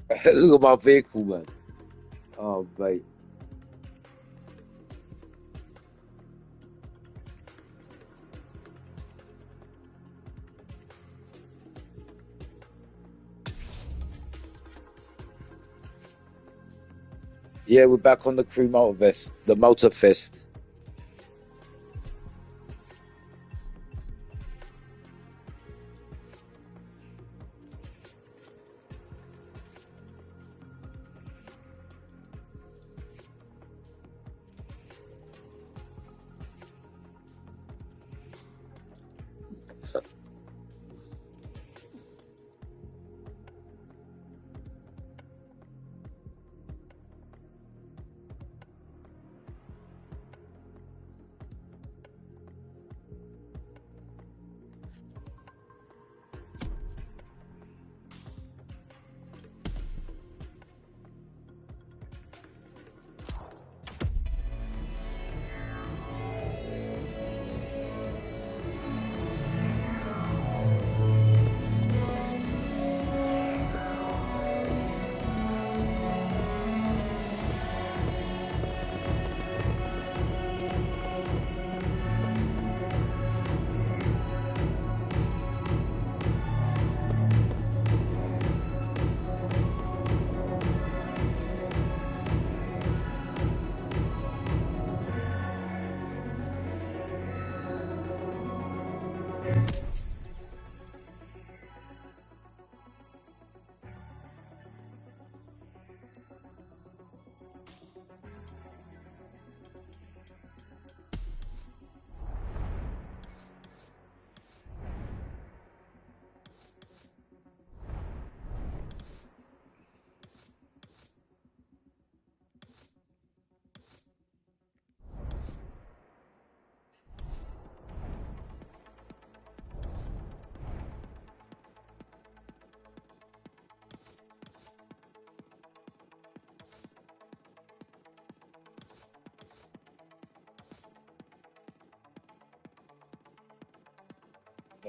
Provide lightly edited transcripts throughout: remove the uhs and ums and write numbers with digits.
Look at my vehicle, man. Oh, mate. Yeah, we're back on the crew MOTORFEST, the MOTORFEST.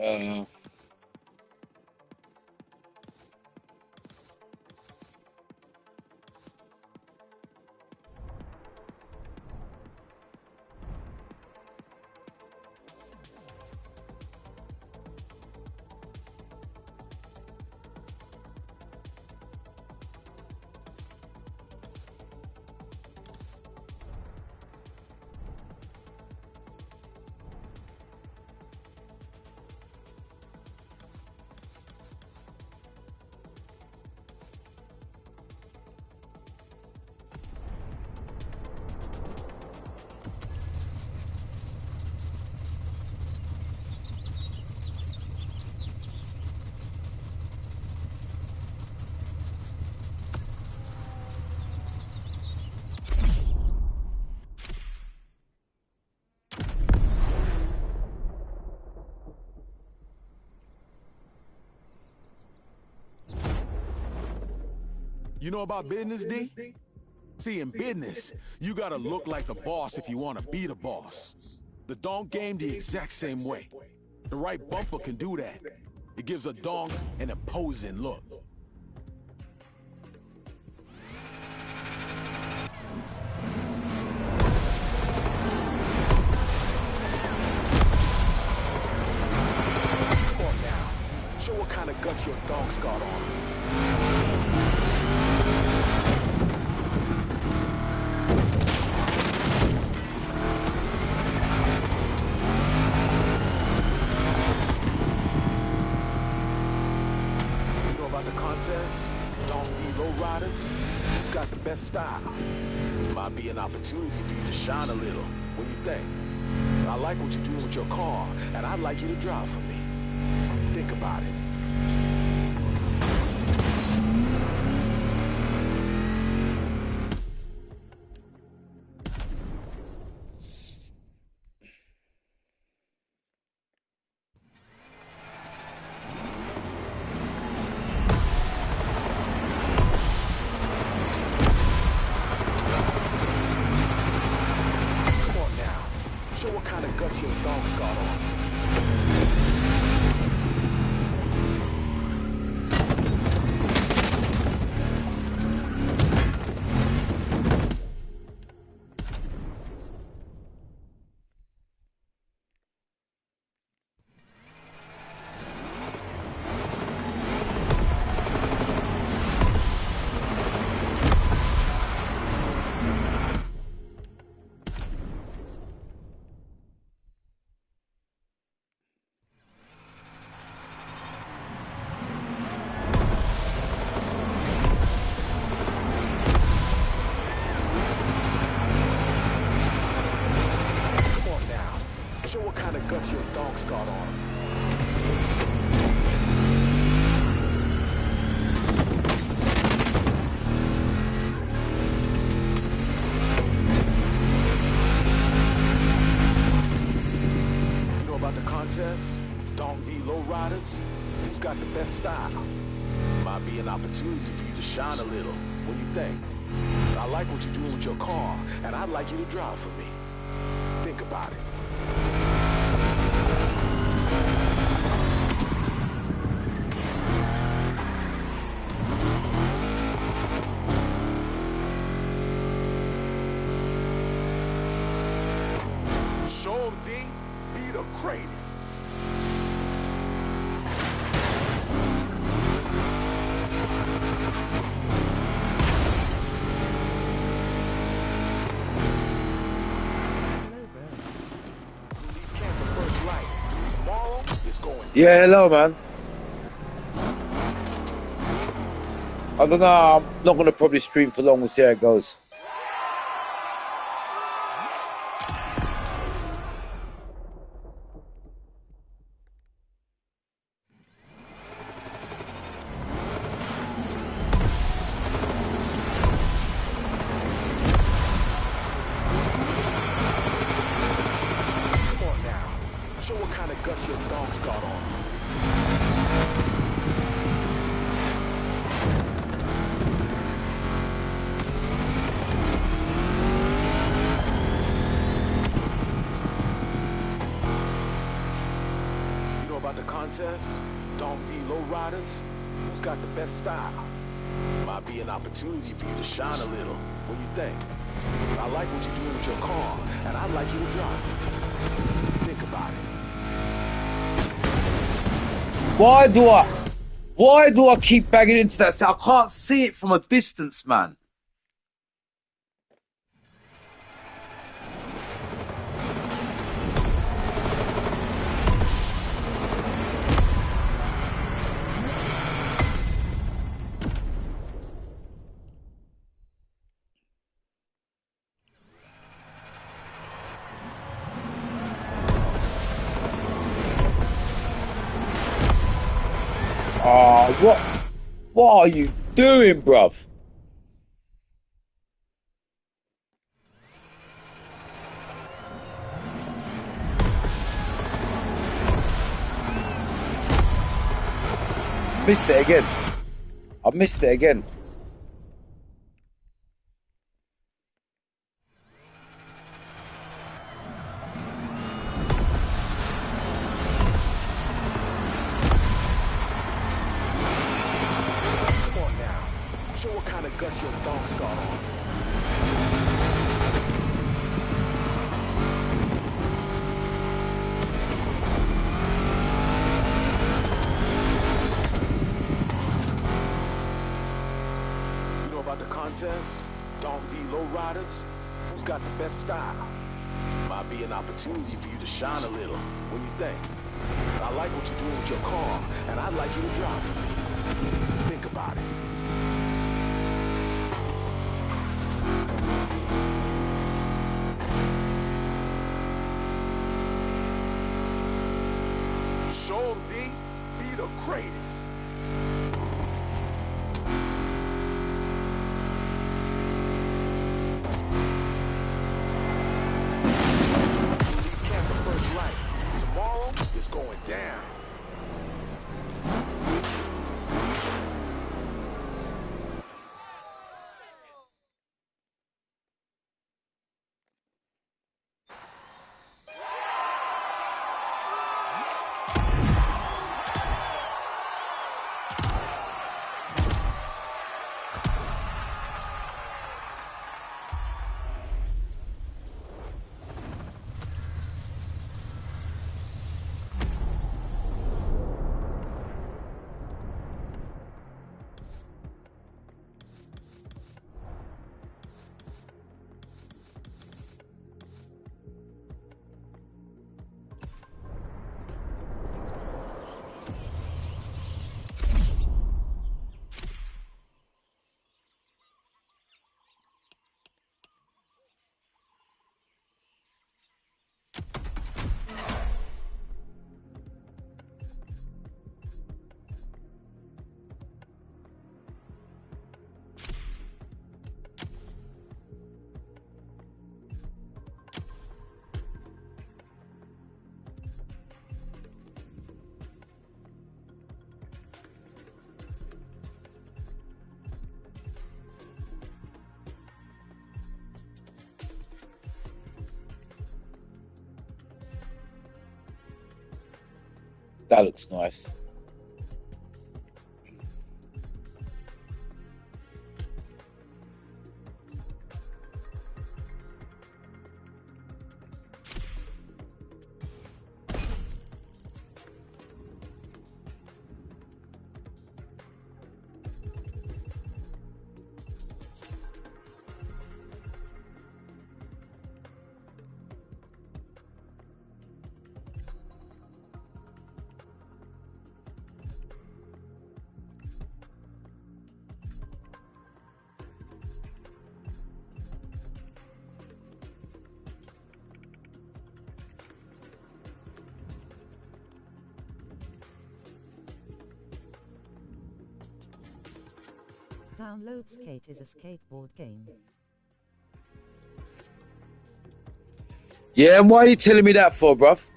Uh, You know about business, D? See, in business, you gotta look like the boss if you wanna be the boss. The donk game the exact same way. The right bumper can do that. It gives a donk an imposing look. Come on now, show what kind of guts your donk's got on. Donkey low riders, who's got the best style? Might be an opportunity for you to shine a little. What do you think? I like what you're doing with your car, and I'd like you to drive for me. Think about it. Show what kind of guts your dog's got on. got the best style? Might be an opportunity for you to shine a little. What do you think? I like what you're doing with your car, and I'd like you to drive for me. Think about it. Show 'em, D. Be the greatest. Yeah, hello, man. I don't know. I'm not going to probably stream for long. We'll see how it goes. Come on now. Show what kind of guts your dog's got on. About the contest, Dong V Lowriders, who's got the best style? Might be an opportunity for you to shine a little. What do you think? I like what you're doing with your car, and I'd like you to drive. Think about it. Why do I keep banging into that? So I can't see it from a distance, man. Oh, what are you doing, bruv? Missed it again. I missed it again. Show what kind of guts your dog's got on. You know about the contest? Dong V Lowriders? Who's got the best style? Might be an opportunity for you to shine a little. What do you think? I like what you're doing with your car, and I'd like you to drive for me. Think about it. Show 'em, D. Be the greatest. Leave camp the first light. Tomorrow is going down. That looks nice. Download Skate is a skateboard game. Yeah, and why are you telling me that for, bruv?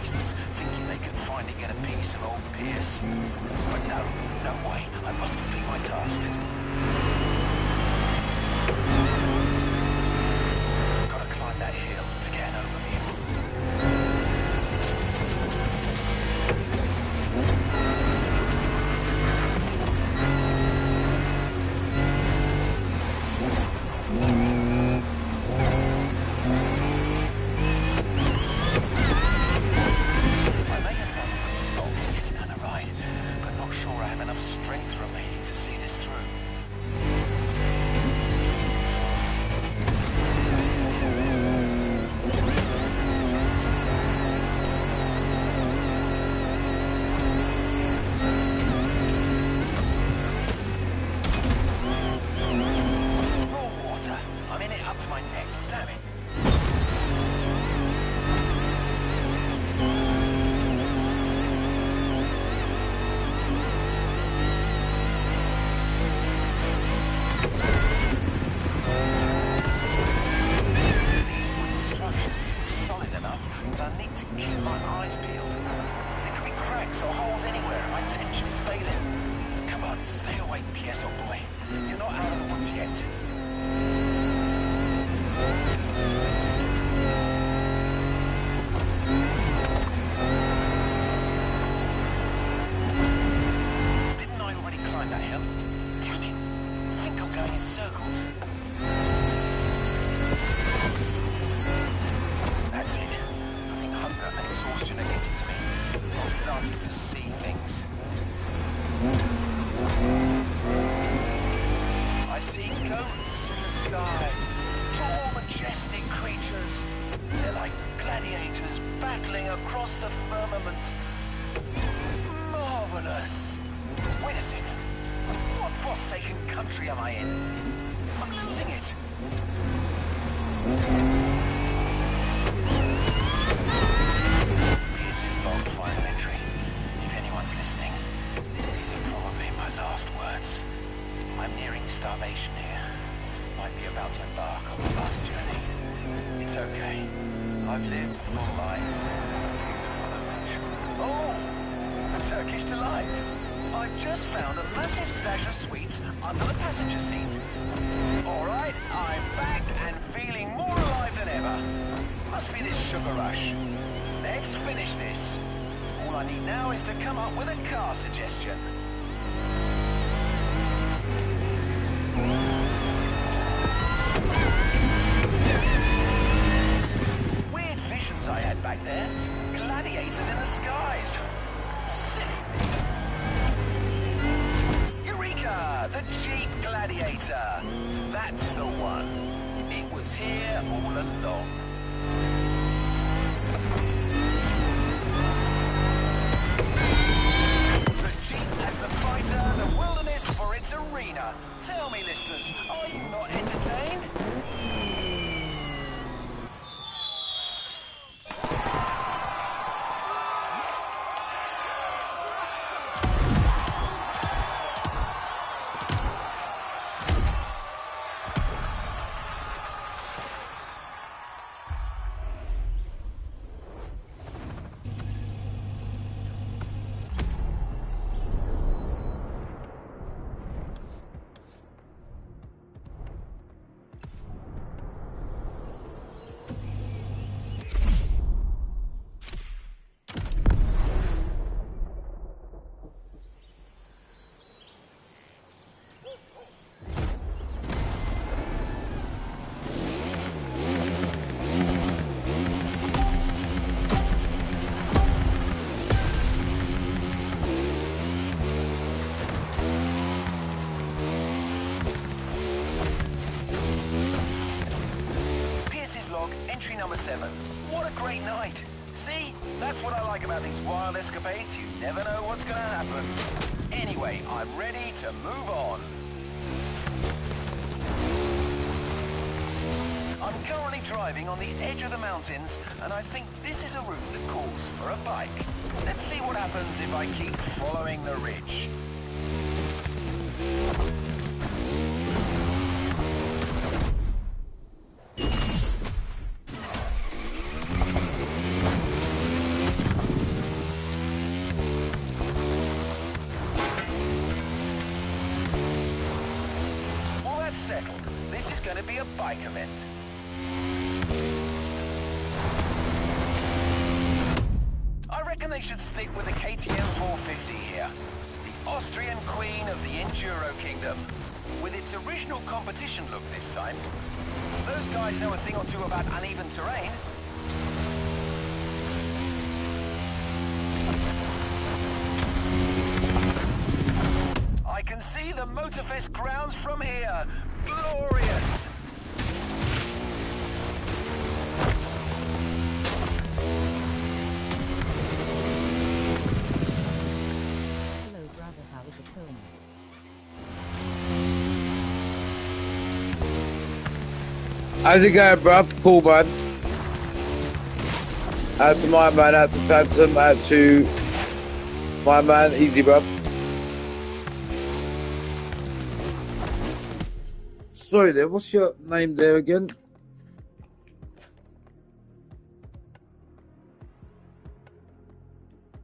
beasts, thinking they can finally get a piece of old Pierce. But no, no way. I must complete my task. Gotta climb that hill to get an overview. Across the firmament. Marvelous. Wait a second. What forsaken country am I in? I'm losing it. Pierce's log final entry. If anyone's listening, these are probably my last words. I'm nearing starvation here. Might be about to embark on the last journey. It's okay. I've lived a full life. Oh, a Turkish delight. I've just found a massive stash of sweets under the passenger seat. All right, I'm back and feeling more alive than ever. Must be this sugar rush. Let's finish this. All I need now is to come up with a car suggestion. Weird visions I had back there. Gladiators in the skies. Silly me. Eureka! The Jeep Gladiator. That's the one. It was here all along. The Jeep as the fighter, the wilderness for its arena. Tell me, listeners, are you not entertained? Entry number 7. What a great night. See? That's what I like about these wild escapades. You never know what's going to happen. Anyway, I'm ready to move on. I'm currently driving on the edge of the mountains, and I think this is a route that calls for a bike. Let's see what happens if I keep following the ridge. going to be a bike event. I reckon they should stick with the KTM 450 here. The Austrian queen of the Enduro Kingdom. With its original competition look this time. Those guys know a thing or two about uneven terrain. I can see the MOTORFEST grounds from here. Glorious! Hello brother, how is it going? How's it going, bruv? Cool, man. Out to my man, out to Phantom, out to my man, easy, bruv. Sorry there, what's your name there again?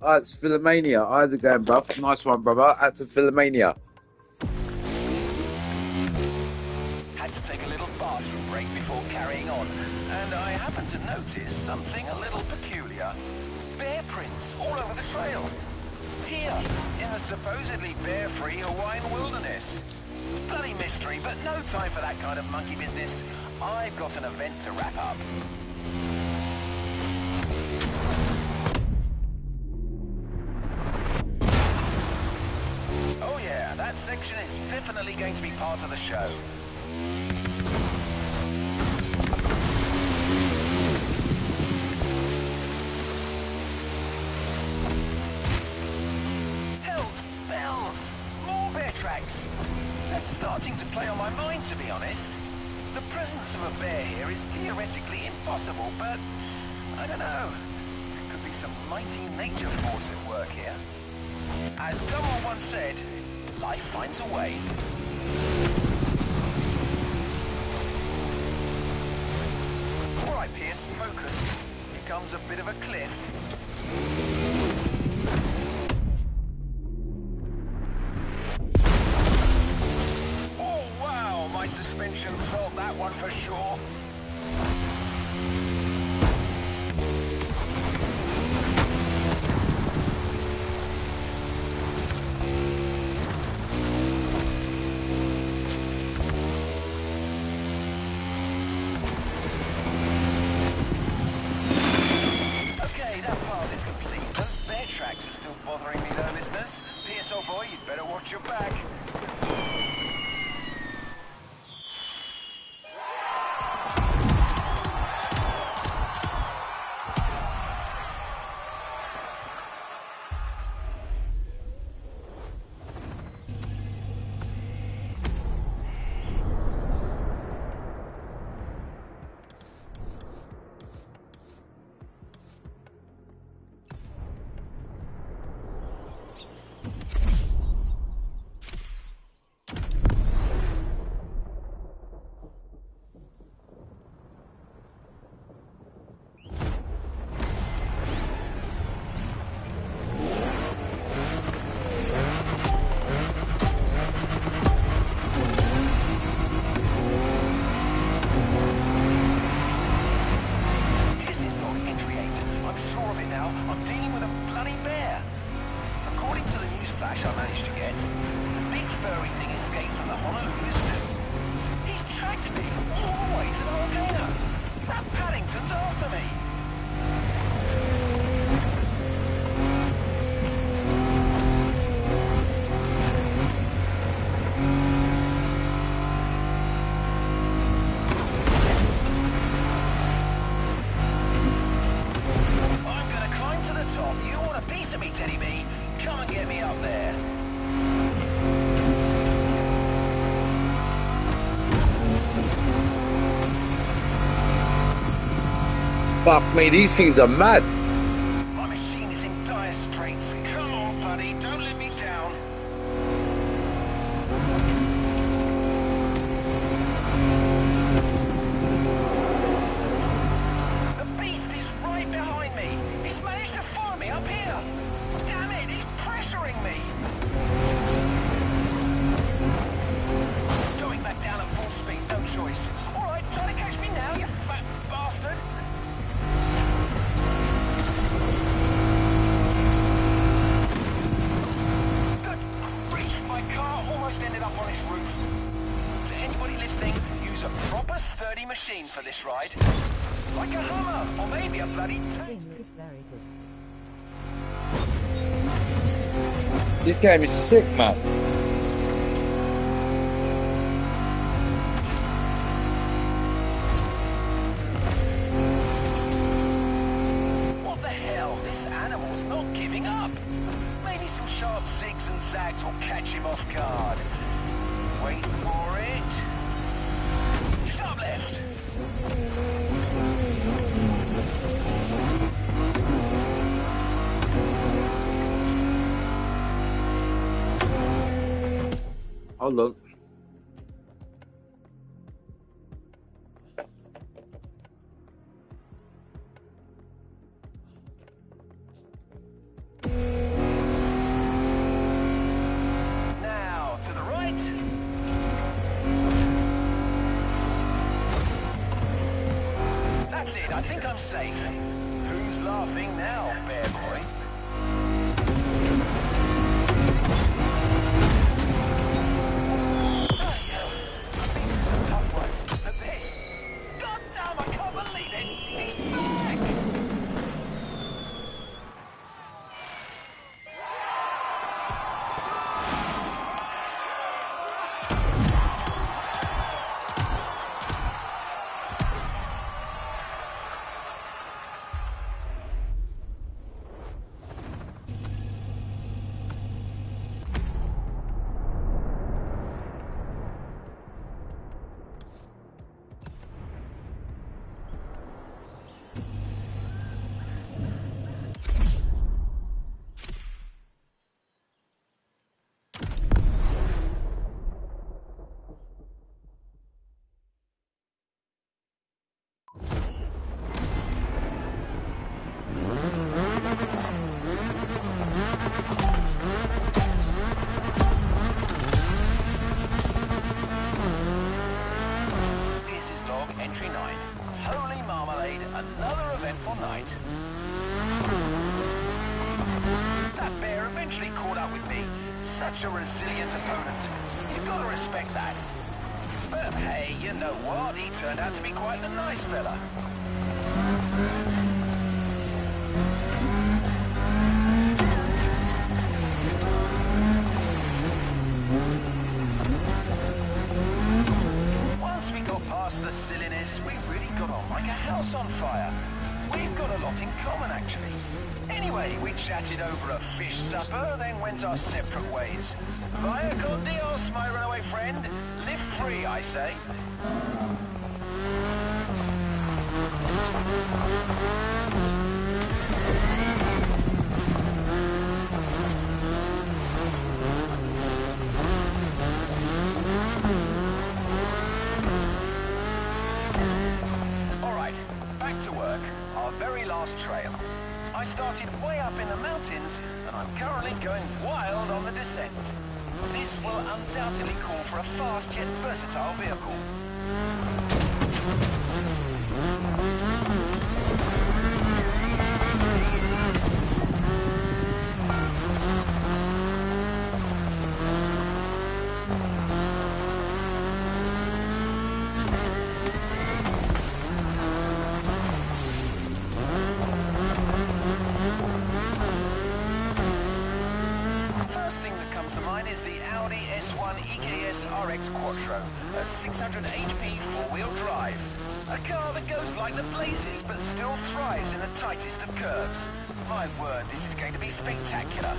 It's Philomania. How's it going, bruv? Nice one, brother. Out to Philomania. Had to take a little bathroom break before carrying on, and I happened to notice something a little peculiar. Bear prints all over the trail. Here, in the supposedly bear-free Hawaiian wilderness. Bloody mystery, but no time for that kind of monkey business. I've got an event to wrap up. Oh yeah, that section is definitely going to be part of the show. Hell's bells! More bear tracks! That's starting to play on my mind, to be honest. The presence of a bear here is theoretically impossible, but I don't know. There could be some mighty nature force at work here. As someone once said, life finds a way. All right, Pierce, focus. Here comes a bit of a cliff. Oh, wow, my suspension felt that one for sure. Tracks are still bothering me though, listeners. Pierce, old boy, you'd better watch your back. I managed to get. The big furry thing escaped from the Honolulu Zoo. He's tracked me all the way to the volcano. That Paddington's after me. I'm gonna climb to the top. You want a piece of me, Teddy B? Come and get me up there. Fuck me, these things are mad. My machine is in dire straits. Come on, buddy, don't let me down. The beast is right behind me. He's managed to follow me up here. Damn it, he's pressuring me. Going back down at full speed, no choice. machine for this ride. Like a Hummer, or maybe a bloody tank. Game is very good. This game is sick, man. What the hell? This animal's not giving up. Maybe some sharp zigs and zags will catch him off guard. Wait for it. Sharp left. Hold on. Now, to the right. That's it, I think I'm safe. Who's laughing now, bear boy? I've been through some tough ones, but this... God damn, I can't believe it! He's back! Entry 9. Holy marmalade, another eventful night. That bear eventually caught up with me. Such a resilient opponent. You've got to respect that. But hey, you know what? He turned out to be quite the nice fella. The silliness, we really got on like a house on fire. We've got a lot in common, actually. Anyway, we chatted over a fish supper, then went our separate ways. Vaya con Dios, my runaway friend. Live free, I say. To work, our very last trail. I started way up in the mountains, and I'm currently going wild on the descent. This will undoubtedly call for a fast yet versatile vehicle. Quattro, a 600 HP four-wheel drive. A car that goes like the blazes, but still thrives in the tightest of curves. My word, this is going to be spectacular.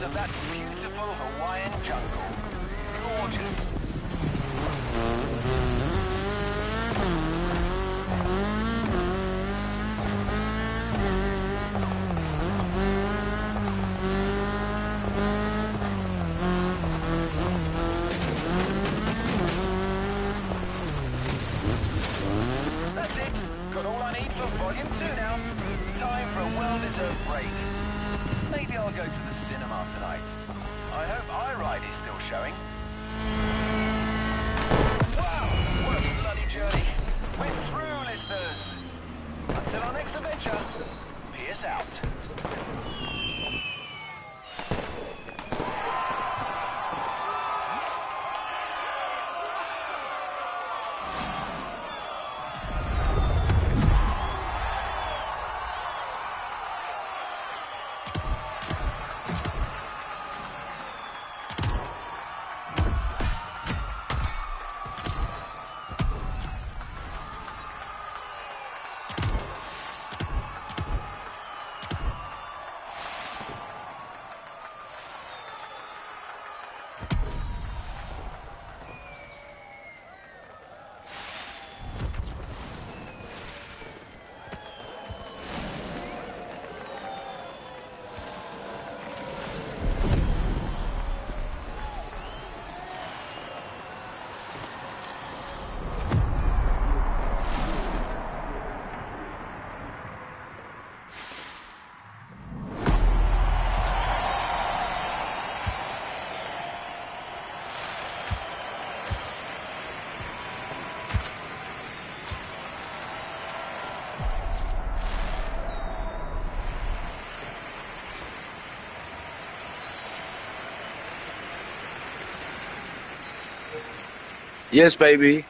Of that beautiful Hawaiian jungle. Gorgeous. I'll go to the cinema tonight. I hope iRide is still showing. Wow, what a bloody journey. We're through, listeners. Until our next adventure, peace out. Yes, baby.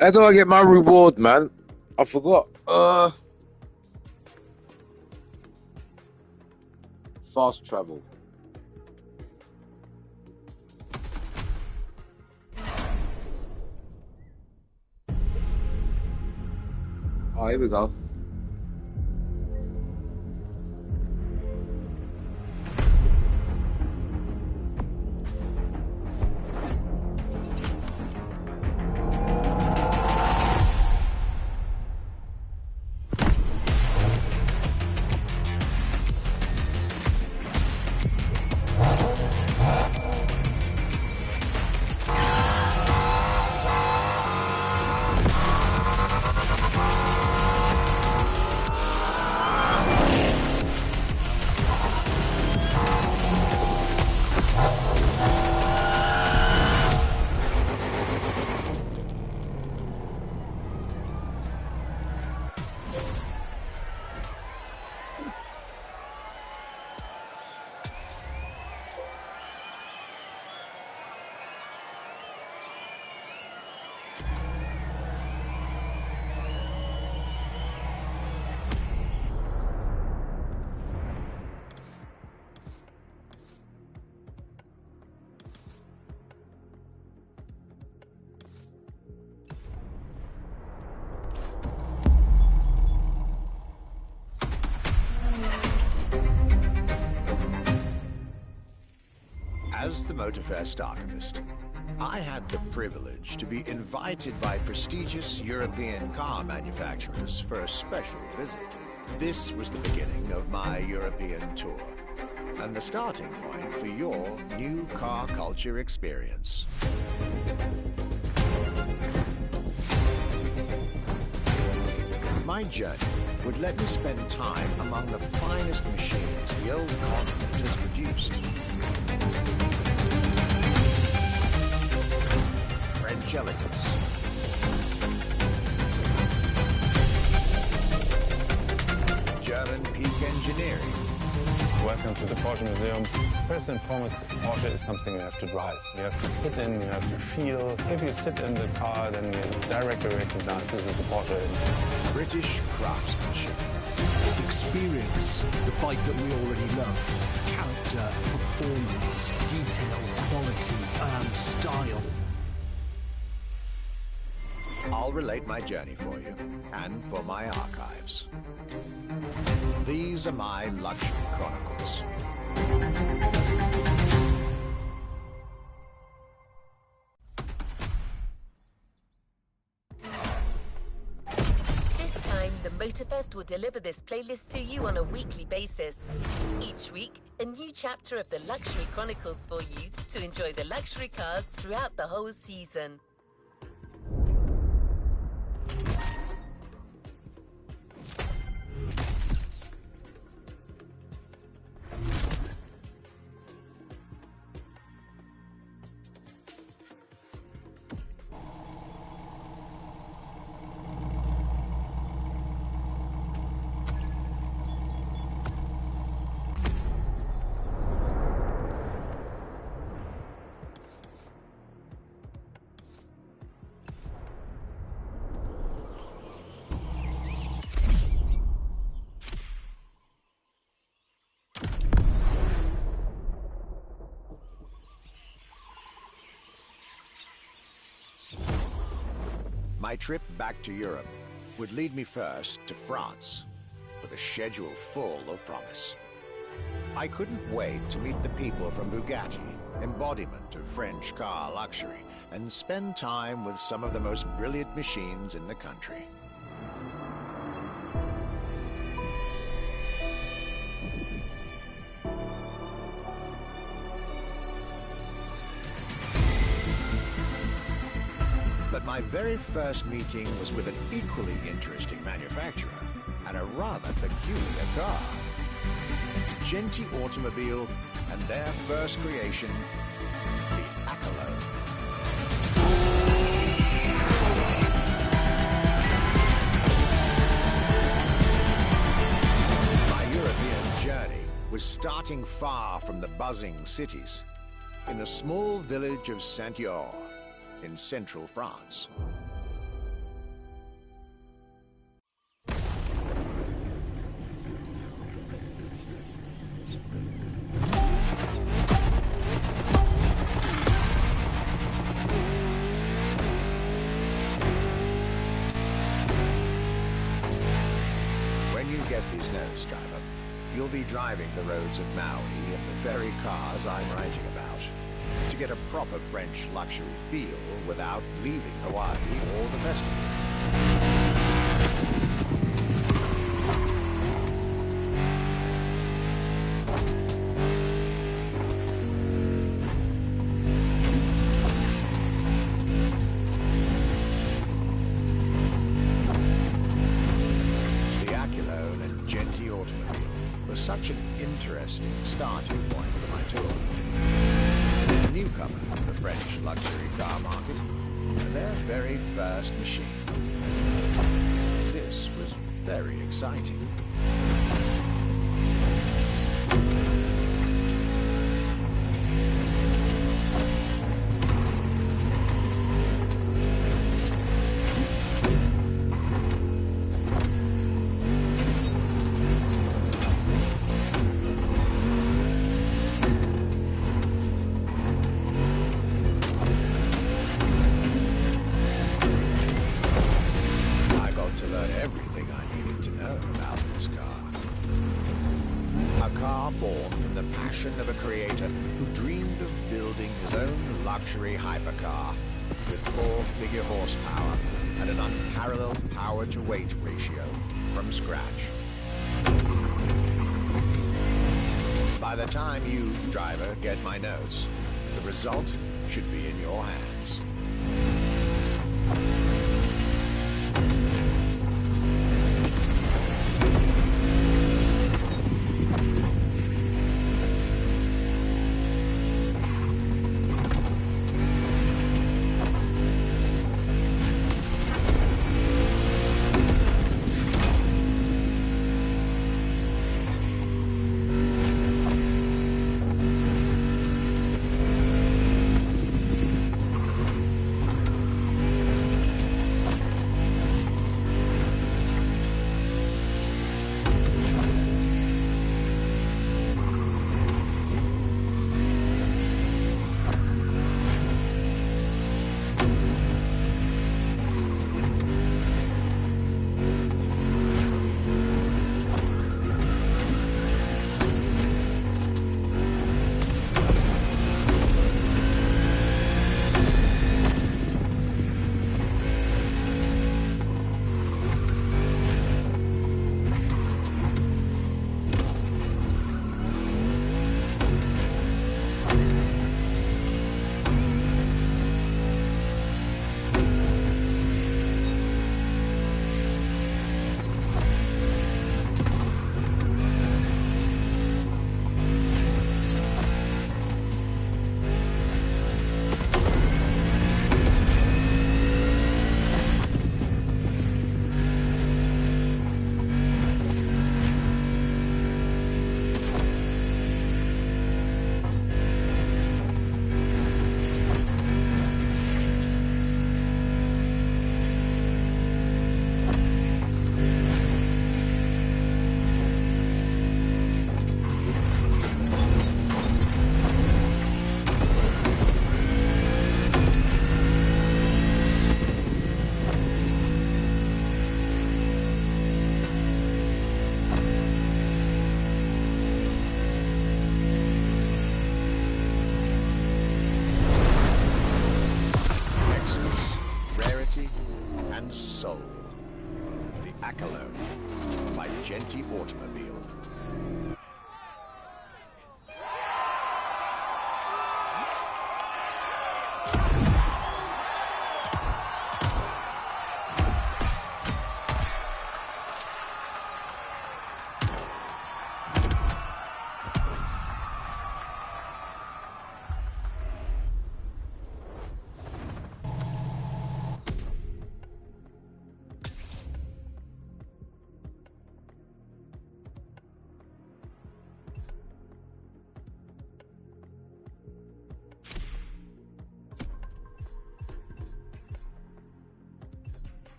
How do I get my reward, man? I forgot. Fast travel. Oh, here we go. As the MOTORFEST archivist, I had the privilege to be invited by prestigious European car manufacturers for a special visit. This was the beginning of my European tour, and the starting point for your new car culture experience. My journey would let me spend time among the finest machines the old continent has produced. French elegance, German peak engineering. Welcome to the Porsche Museum. First and foremost, Porsche is something you have to drive. You have to sit in, you have to feel. If you sit in the car, then you directly recognize this is a Porsche. British craftsmanship. Experience the bike that we already love. Character, performance, detail, quality, style. I'll relate my journey for you, and for my archives. These are my luxury chronicles. This time, the MOTORFEST will deliver this playlist to you on a weekly basis. Each week, a new chapter of the Luxury Chronicles for you to enjoy the luxury cars throughout the whole season. My trip back to Europe would lead me first to France, with a schedule full of promise. I couldn't wait to meet the people from Bugatti, embodiment of French car luxury, and spend time with some of the most brilliant machines in the country. But my very first meeting was with an equally interesting manufacturer and a rather peculiar car. Genti Automobile and their first creation, the Accolade. My European journey was starting far from the buzzing cities, in the small village of Saint-Yor, in central France. When you get these notes, driver, you'll be driving the roads of Maui in the very cars I'm writing about, to get a proper French luxury feel without leaving Hawaii or the festival. The Accolade and Genti Automobile was such an interesting starting point for my tour. A newcomer to the French luxury car market, and their very first machine. This was very exciting. Of a creator who dreamed of building his own luxury hypercar with 4-figure horsepower and an unparalleled power-to-weight ratio from scratch. By the time you, driver, get my notes, the result should be in your hands. And soul. The Accolone by Genty Automobile.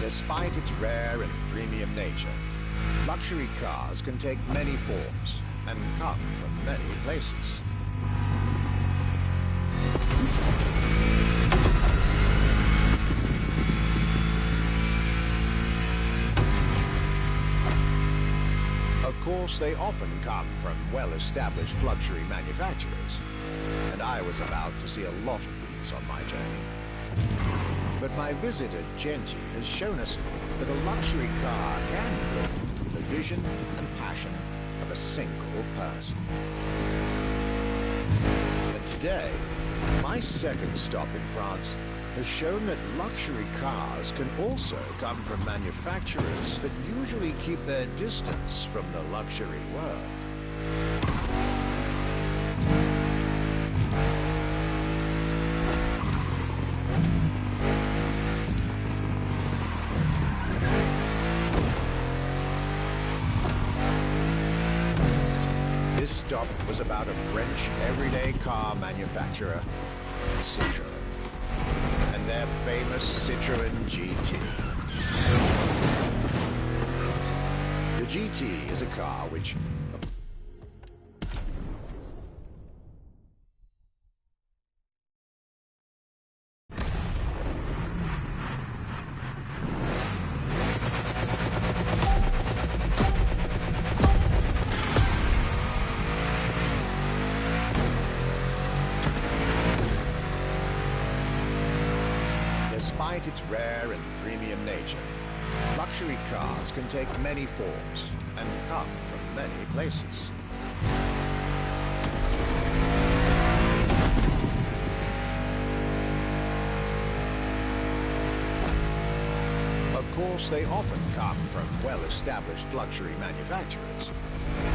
Despite its rare and premium nature, luxury cars can take many forms and come from many places. Of course, they often come from well-established luxury manufacturers, and I was about to see a lot of these on my journey. But my visit at Genty has shown us that a luxury car can grow from the vision and passion of a single person. And today, my second stop in France has shown that luxury cars can also come from manufacturers that usually keep their distance from the luxury world. This stop was about a French everyday car manufacturer, Citroën, and their famous Citroën GT. The GT is a car which... Despite its rare and premium nature, luxury cars can take many forms and come from many places. Of course, they often come from well-established luxury manufacturers,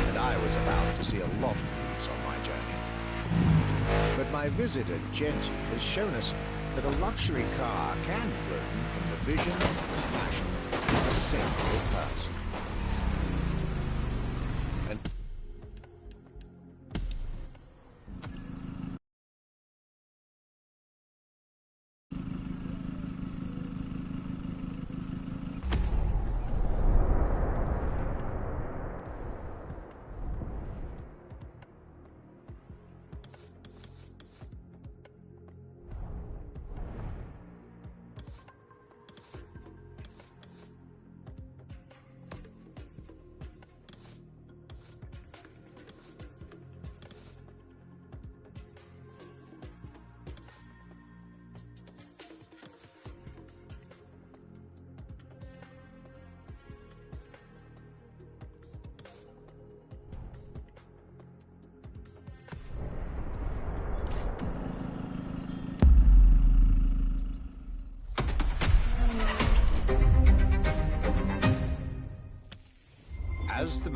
and I was about to see a lot of these on my journey. But my visit at Genti has shown us that a luxury car can bloom from the vision and passion of a single person. And as the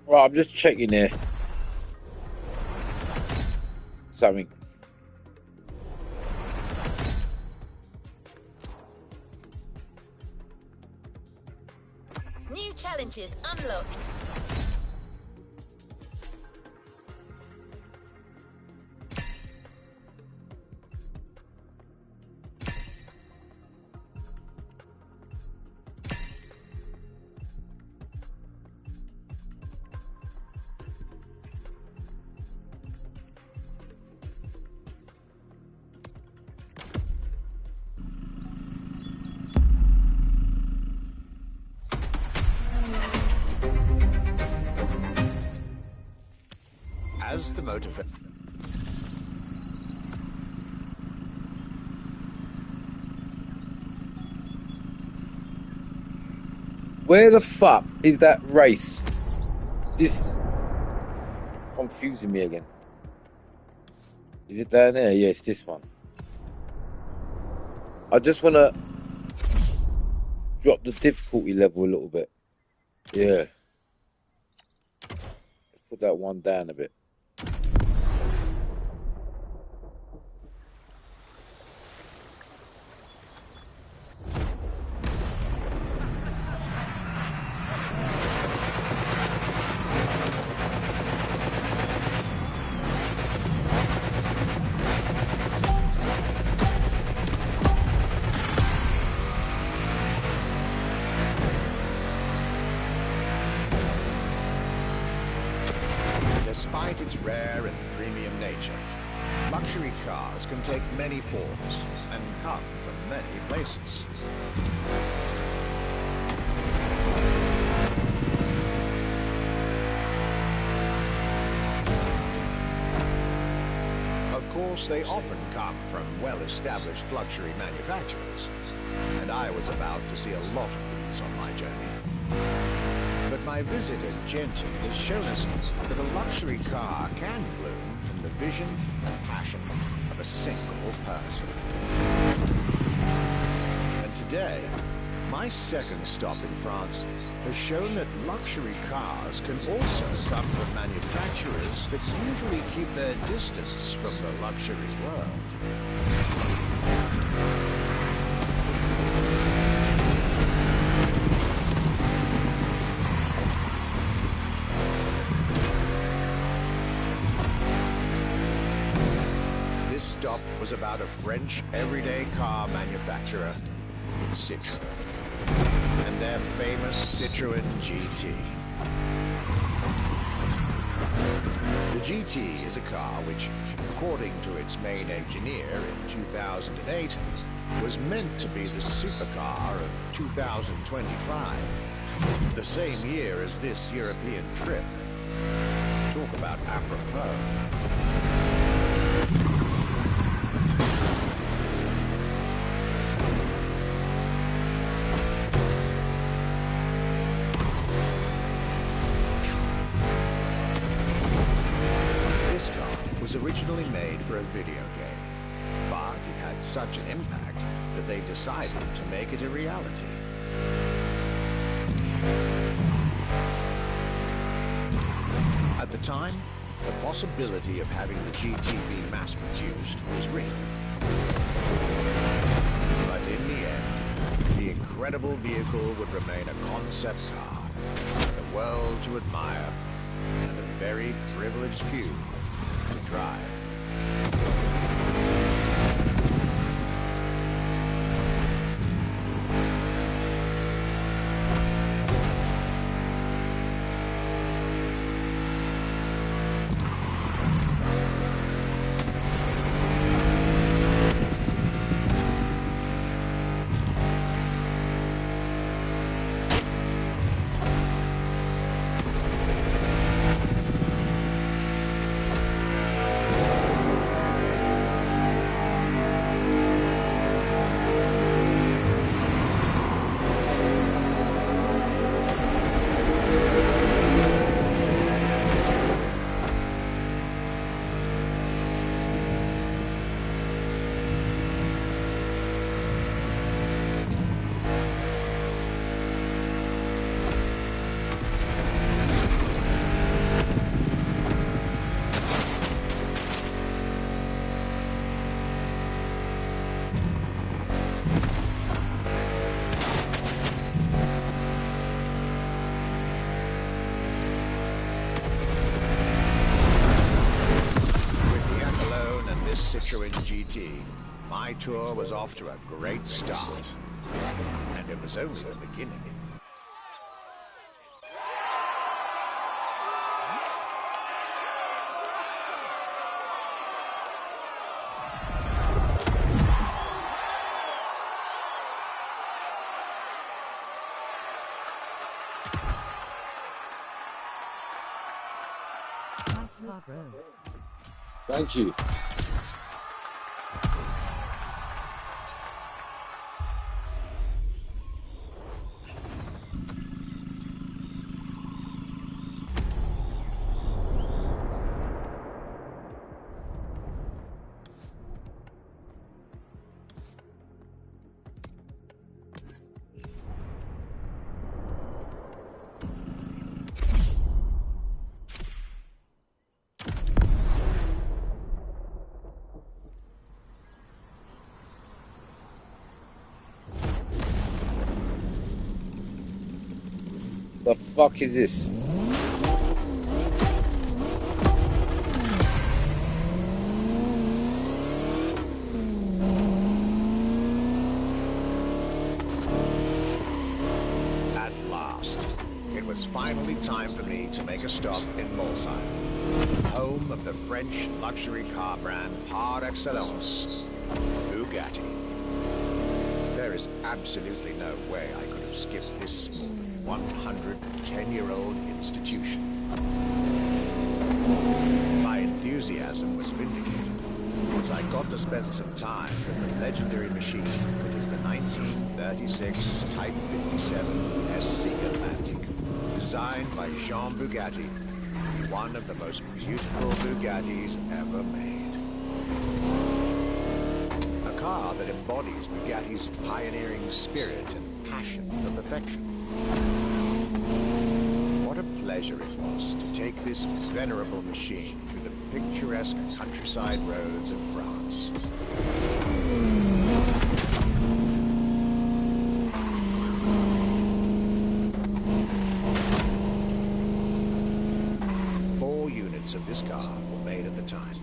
Right, I'm just checking here. Something. New challenges unlocked. as the MOTORFEST. Where the fuck is that race? This confusing me again. Is it down there? Yeah, it's this one. I just want to drop the difficulty level a little bit. Yeah. Put that one down a bit. luxury cars can take many forms and come from many places. Of course, they often come from well-established luxury manufacturers, and I was about to see a lot of these on my journey. But my visit at Genting has shown us that a luxury car can bloom from the vision and passion of a single person. And today, my second stop in France has shown that luxury cars can also come from manufacturers that usually keep their distance from the luxury world. This stop was about a French everyday car manufacturer, Citroën, and their famous Citroën GT. The GT is a car which, according to its main engineer in 2008, was meant to be the supercar of 2025, the same year as this European trip. Talk about apropos. Was originally made for a video game, but it had such an impact that they decided to make it a reality. At the time, the possibility of having the GT be mass-produced was real. But in the end, the incredible vehicle would remain a concept car for the world to admire and a very privileged few to drive. Citroën GT, my tour was off to a great start, and it was only the beginning. Nice car, bro. Thank you. The fuck is this? At last, it was finally time for me to make a stop in Mulsanne. home of the French luxury car brand par excellence, Bugatti. There is absolutely no way I could have skipped this more than 110-year-old institution. My enthusiasm was vindicated as I got to spend some time with the legendary machine that is the 1936 Type 57 SC Atlantic, designed by Jean Bugatti, one of the most beautiful Bugattis ever made. A car that embodies Bugatti's pioneering spirit and passion for perfection. What a pleasure it was to take this venerable machine through the picturesque countryside roads of France. Of this car were made at the time,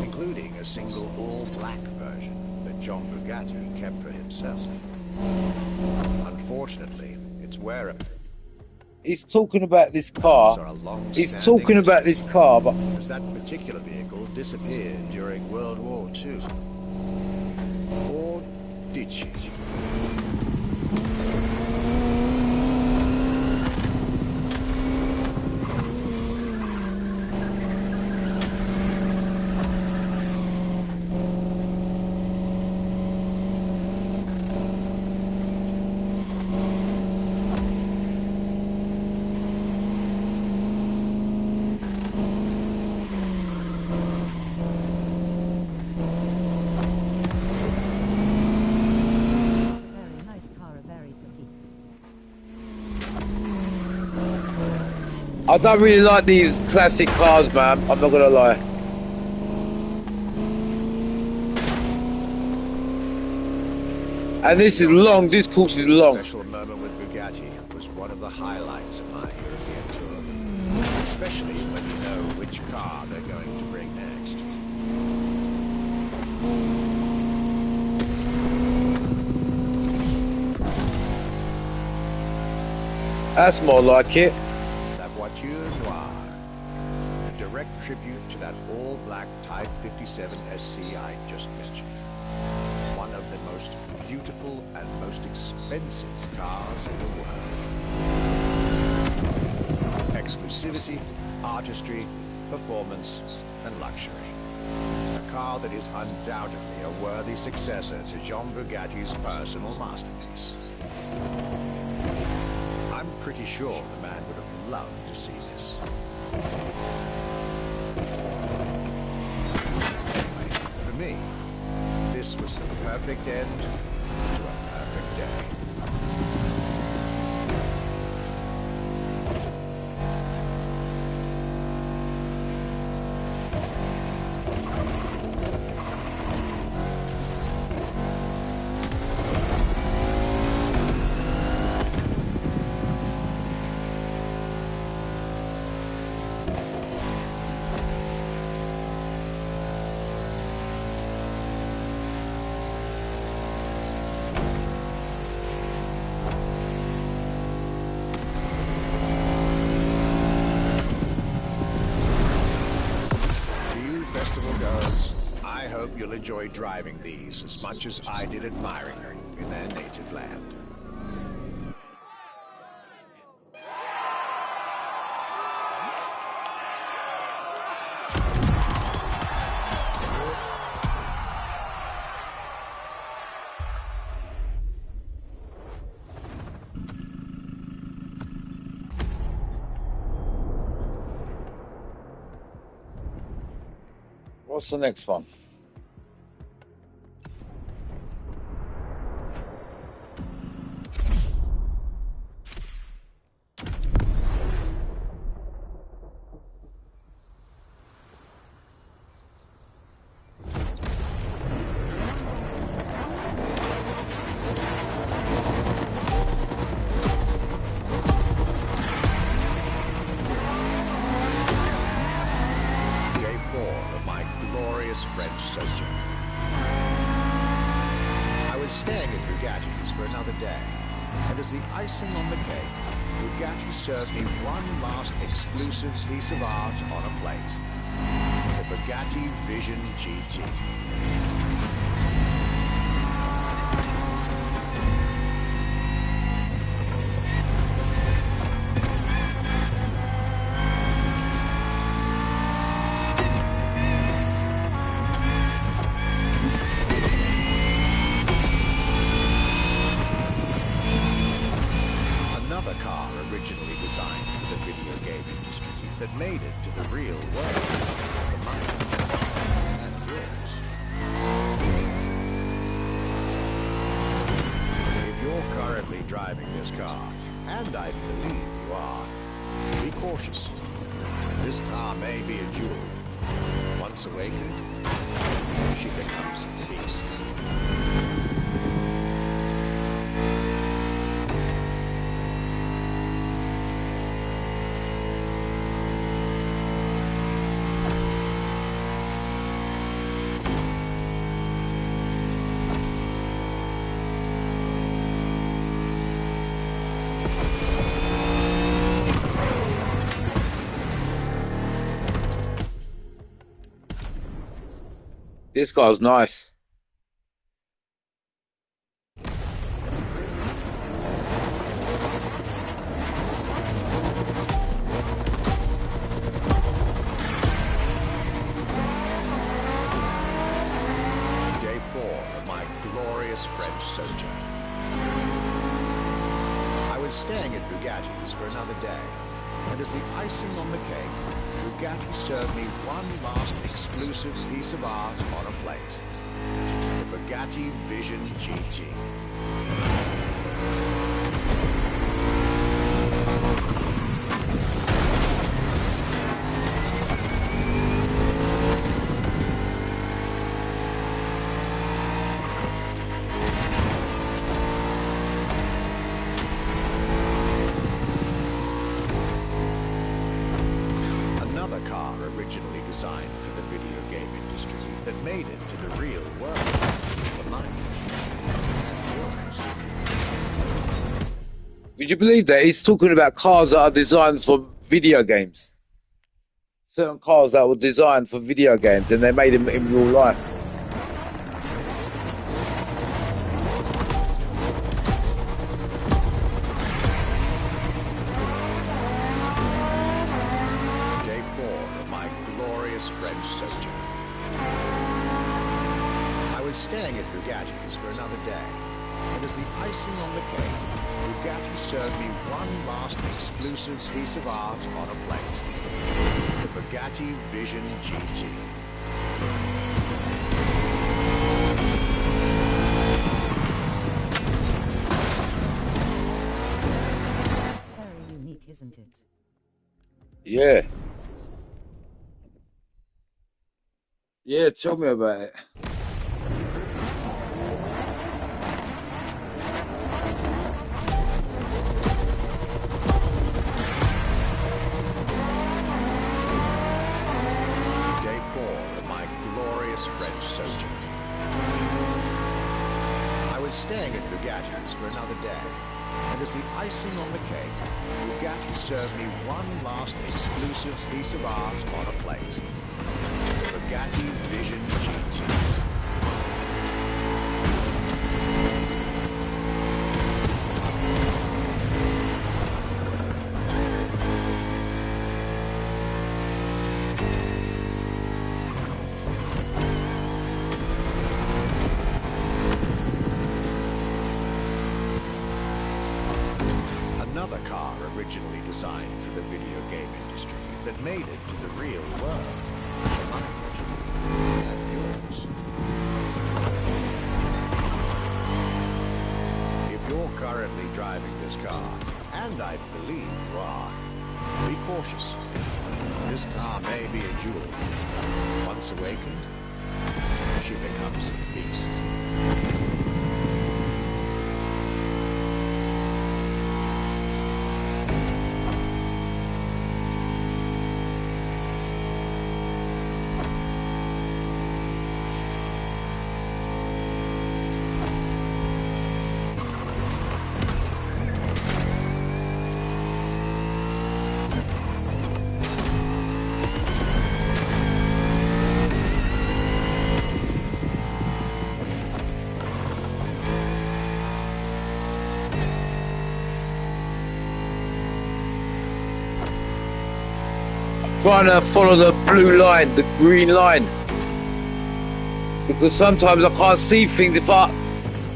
including a single all-black version that John Bugatti kept for himself. Unfortunately, its wearer. He's talking about this car. He's talking about this car, but as that particular vehicle disappeared during World War II. Or did she? I don't really like these classic cars, man. I'm not gonna lie. And this is long. This course is long. A special moment with Bugatti was one of the highlights of my European tour, especially when you know which car they're going to bring next. That's more like it. A direct tribute to that all-black Type 57 SC I just mentioned. One of the most beautiful and most expensive cars in the world. Exclusivity, artistry, performance, and luxury. A car that is undoubtedly a worthy successor to Jean Bugatti's personal masterpiece. I'm pretty sure the man would have loved to see this. Anyway, for me, this was the perfect end to a perfect day. I hope you'll enjoy driving these as much as I did admiring them in their native land. What's the next one? French sojourn. I was staying at Bugatti's for another day And as the icing on the cake, Bugatti served me one last exclusive piece of art on a plate. The Bugatti Vision GT. Another car originally designed for the video game industry that made it to the real world. The mine and yours. If you're currently driving this car, and I believe you are, be cautious. This car may be a jewel. Once awakened, she becomes a beast. This car's nice. Day 4 of my glorious French sojourn. I was staying at Bugatti's for another day, and as the icing on the cake, Bugatti served me one last exclusive piece of art on a plate. The Bugatti Vision GT. Another car originally designed for the video game industry that made it to the real world. The mine and yours. Would you believe that? He's talking about cars that are designed for video games. Certain cars that were designed for video games and they made them in real life. Day 4 of my glorious French sojourn. I was staying at Bugatti's for another day, and as the icing on the cake, Bugatti served me one last exclusive piece of art on a plate. The Bugatti Vision GT. It's very unique, isn't it? Yeah. Yeah, tell me about it. Day 4 of my glorious French sojourn. I was staying at Bugatti's for another day, and as the icing on the cake, Bugatti served me one last exclusive piece of art on a plate. The Bugatti Vision GT. Another car originally designed for the video game industry that made it to the real world. Mine and yours. If you're currently driving this car, and I believe you are, be cautious. This car may be a jewel. Once awakened, she becomes a beast. trying to follow the blue line, the green line. Because sometimes I can't see things. If I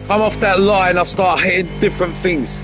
come off that line, I start hitting different things.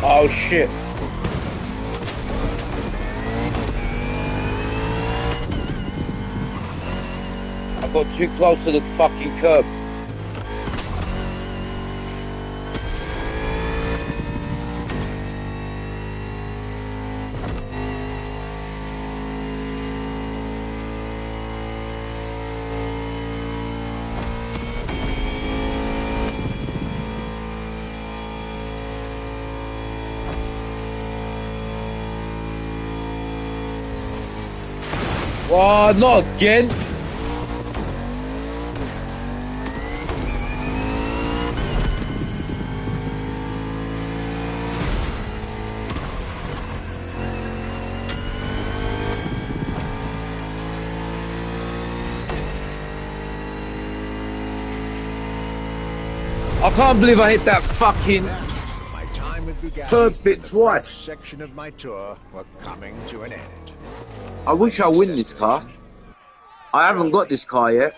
Oh shit. I got too close to the fucking curb. Oh, not again. I can't believe I hit that fucking My time with Bugatti third bit and the twice. first section of my tour were coming to an end. I wish I win this car. I haven't got this car yet.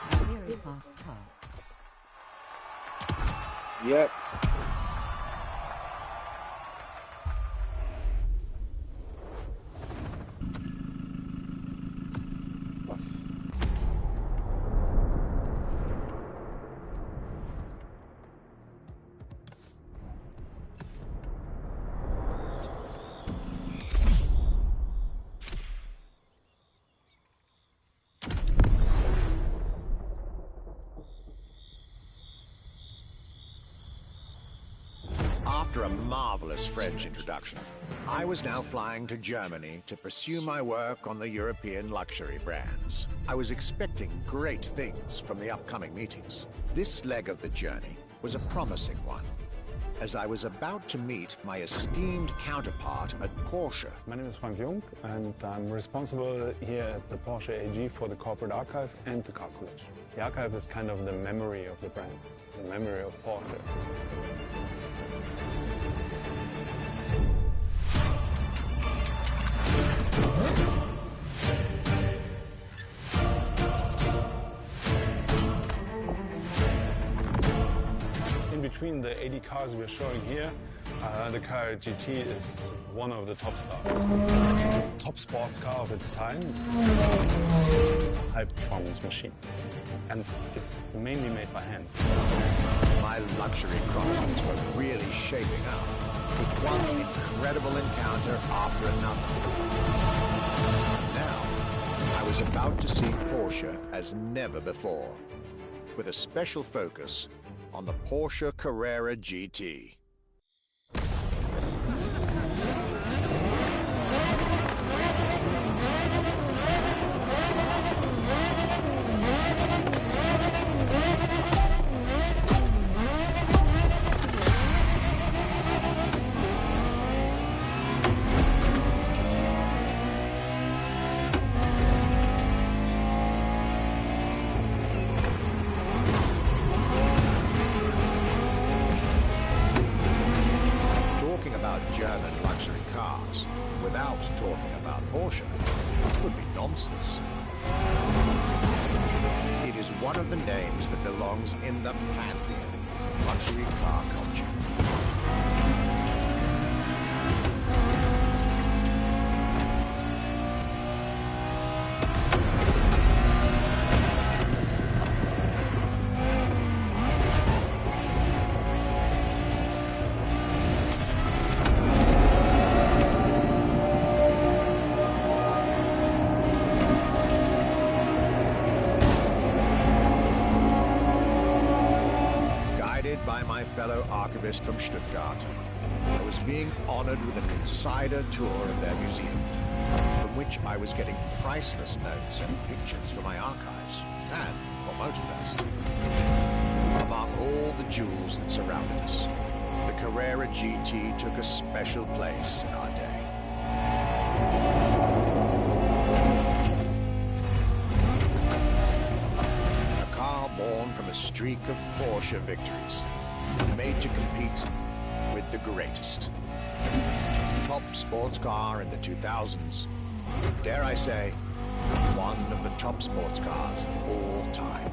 Very fast car. Yep. After a marvelous French introduction, I was now flying to Germany to pursue my work on the European luxury brands. I was expecting great things from the upcoming meetings. This leg of the journey was a promising one, as I was about to meet my esteemed counterpart at Porsche. My name is Frank Jung, and I'm responsible here at the Porsche AG for the corporate archive and the car collection. The archive is kind of the memory of the brand, the memory of Porsche. In between the 80 cars we're showing here, the car GT is one of the top stars. Top sports car of its time, high performance machine. And it's mainly made by hand. My luxury chronicles were really shaping up. with one incredible encounter after another. Now, I was about to see Porsche as never before, with a special focus on the Porsche Carrera GT. German luxury cars without talking about Porsche would be nonsense. It is one of the names that belongs in the pantheon of luxury car culture. By my fellow archivist from Stuttgart, I was being honored with an insider tour of their museum, from which I was getting priceless notes and pictures for my archives, and for MOTORFEST. Among all the jewels that surrounded us, the Carrera GT took a special place in our day. Born from a streak of Porsche victories, made to compete with the greatest. Top sports car in the 2000s, dare I say, one of the top sports cars of all time.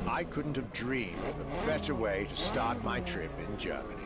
I couldn't have dreamed of a better way to start my trip in Germany.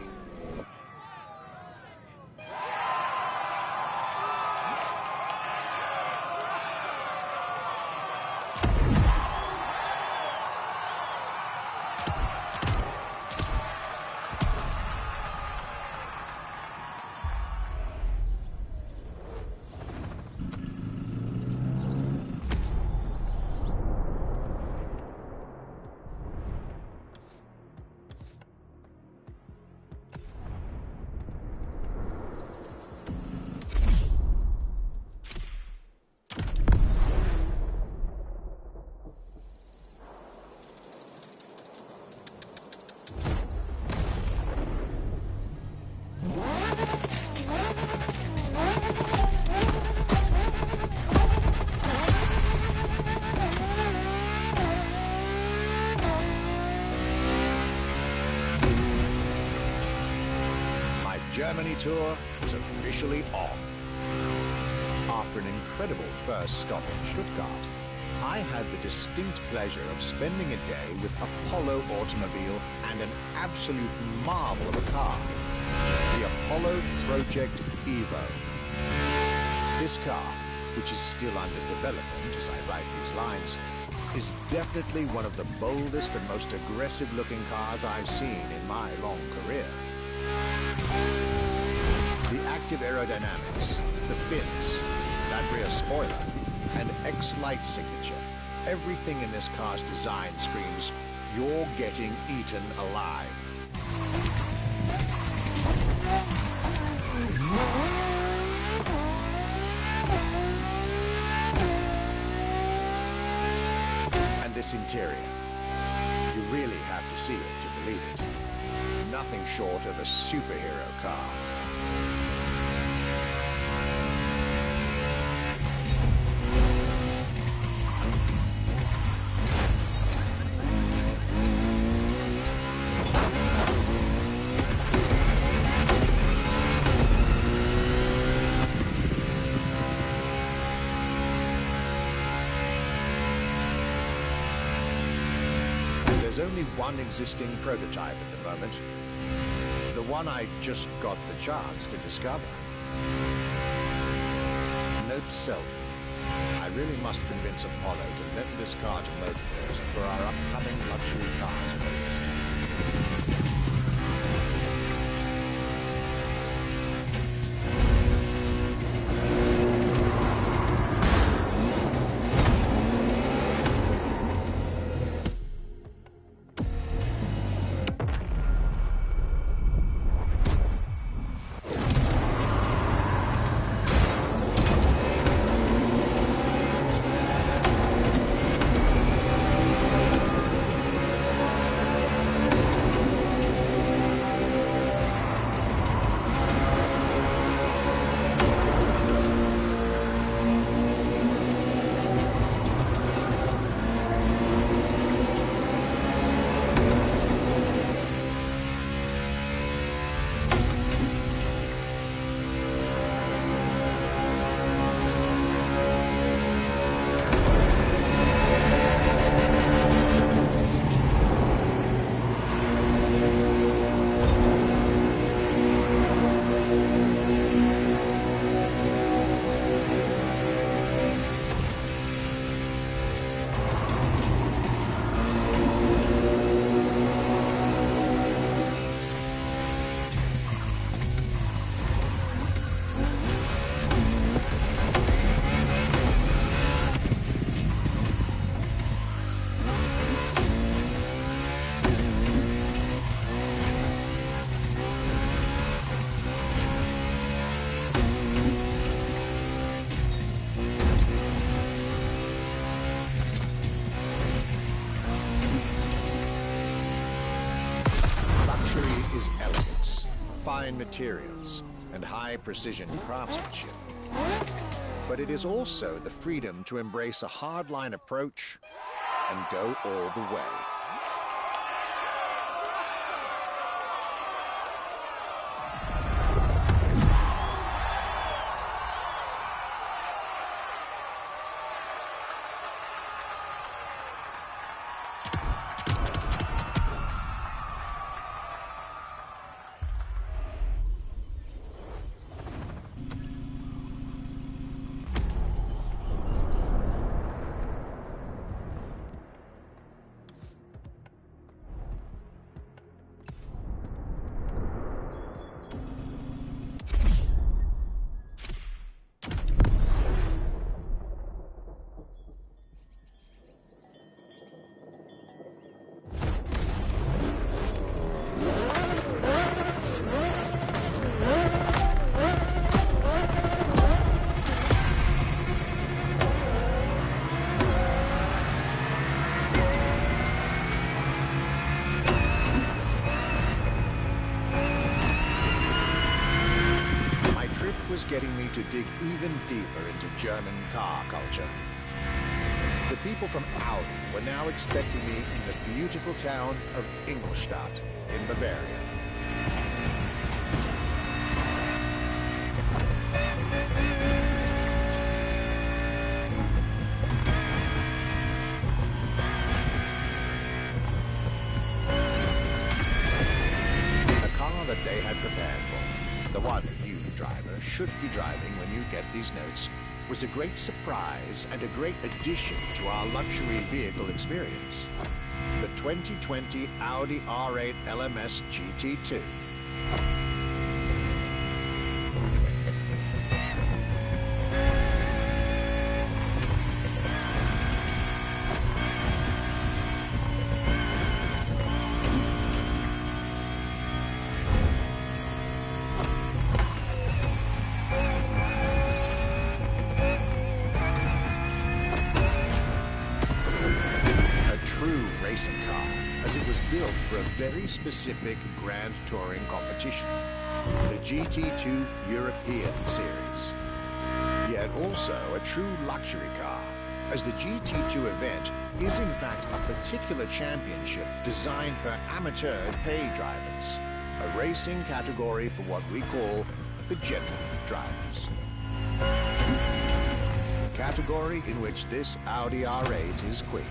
Germany tour is officially on. After an incredible first stop in Stuttgart, I had the distinct pleasure of spending a day with Apollo Automobile and an absolute marvel of a car, the Apollo Project Evo. This car, which is still under development as I write these lines, is definitely one of the boldest and most aggressive-looking cars I've seen in my long career. The active aerodynamics, the fins, that rear spoiler, and X-Light signature, everything in this car's design screams, you're getting eaten alive. And this interior, you really have to see it to believe it. Nothing short of a superhero car. There's only one existing prototype at the moment. The one I just got the chance to discover. Note to self, I really must convince Apollo to lend this car to MOTORFEST for our upcoming luxury cars playlist. Luxury is elegance, fine materials, and high-precision craftsmanship. But it is also the freedom to embrace a hardline approach and go all the way. Getting me to dig even deeper into German car culture. The people from Audi were now expecting me in the beautiful town of Ingolstadt in Bavaria. prepared for. The one you driver should be driving when you get these notes was a great surprise and a great addition to our luxury vehicle experience. The 2020 Audi R8 LMS GT2. Very specific Grand Touring competition, the GT2 European Series. Yet also a true luxury car, as the GT2 event is in fact a particular championship designed for amateur pay drivers, a racing category for what we call the gentleman drivers. A category in which this Audi R8 is queen.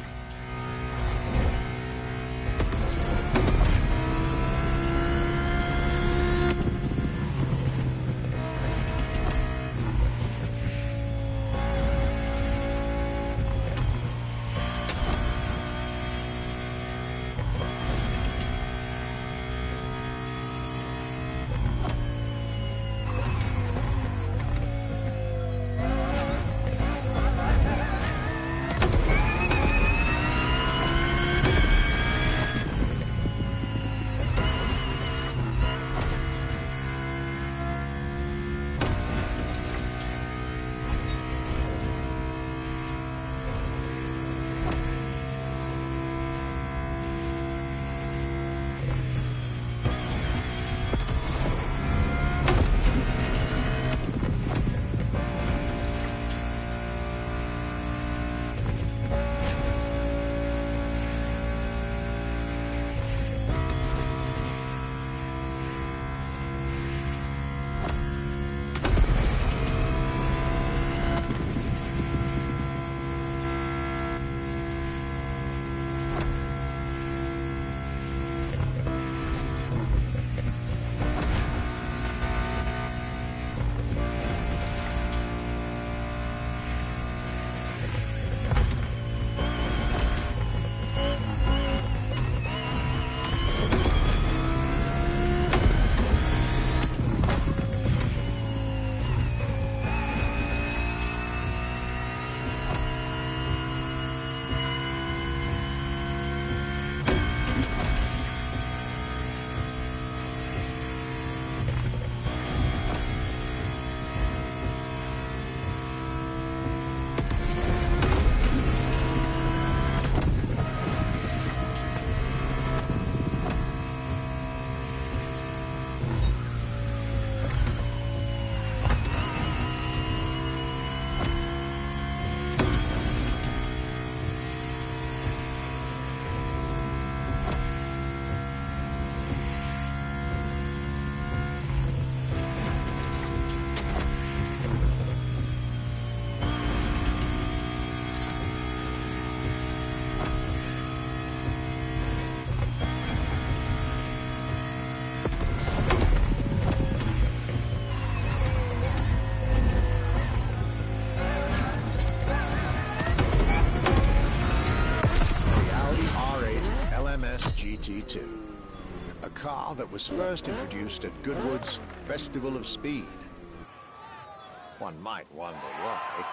GT2, a car that was first introduced at Goodwood's Festival of Speed. One might wonder why.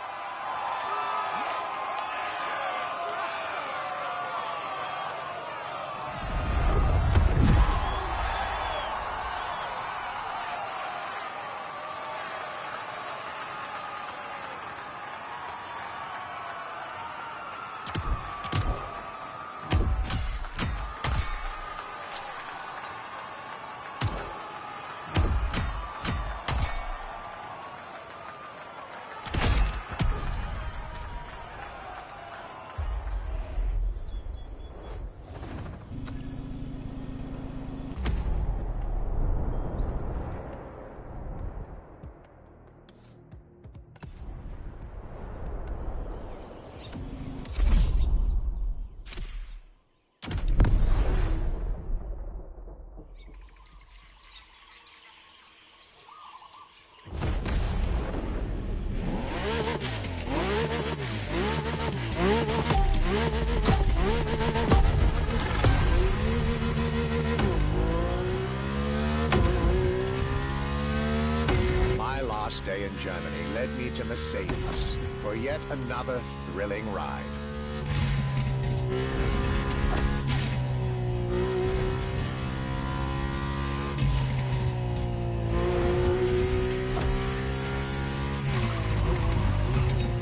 last day in Germany led me to Mercedes for yet another thrilling ride.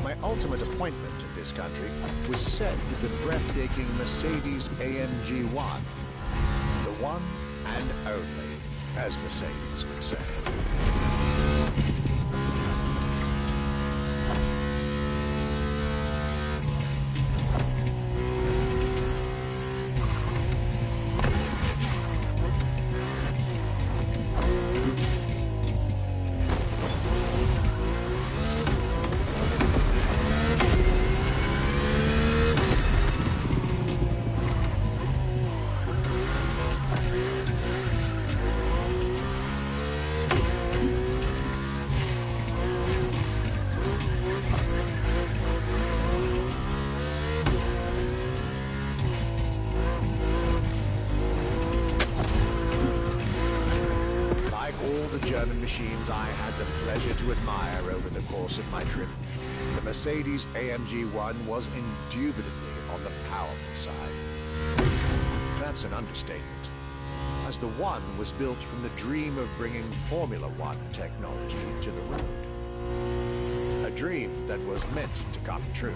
My ultimate appointment in this country was set with the breathtaking Mercedes AMG 1. The one and only, as Mercedes would say. German machines I had the pleasure to admire over the course of my trip, the Mercedes AMG 1 was indubitably on the powerful side. That's an understatement, as the 1 was built from the dream of bringing Formula 1 technology to the road. A dream that was meant to come true.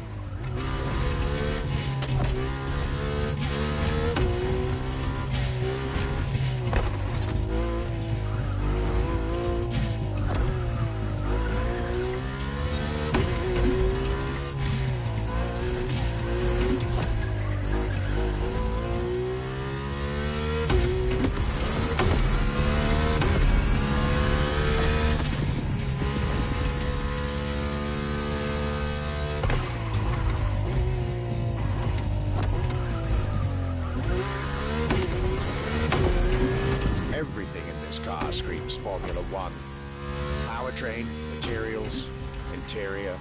Screams Formula 1. Powertrain, materials, interior.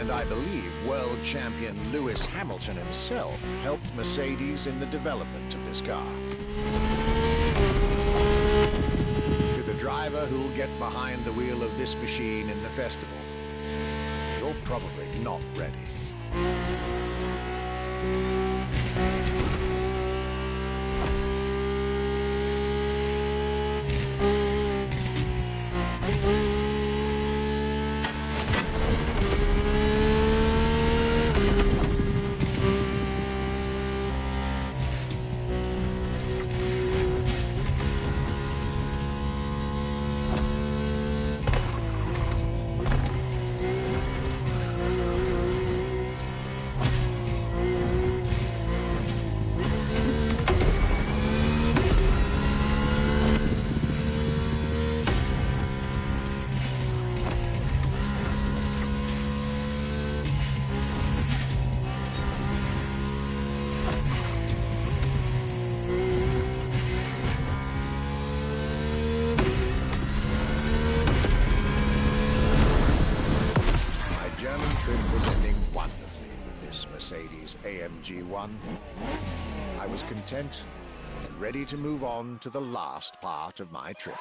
And I believe world champion Lewis Hamilton himself helped Mercedes in the development of this car. To the driver who'll get behind the wheel of this machine in the festival, you're probably not ready. Mercedes AMG 1, I was content and ready to move on to the last part of my trip.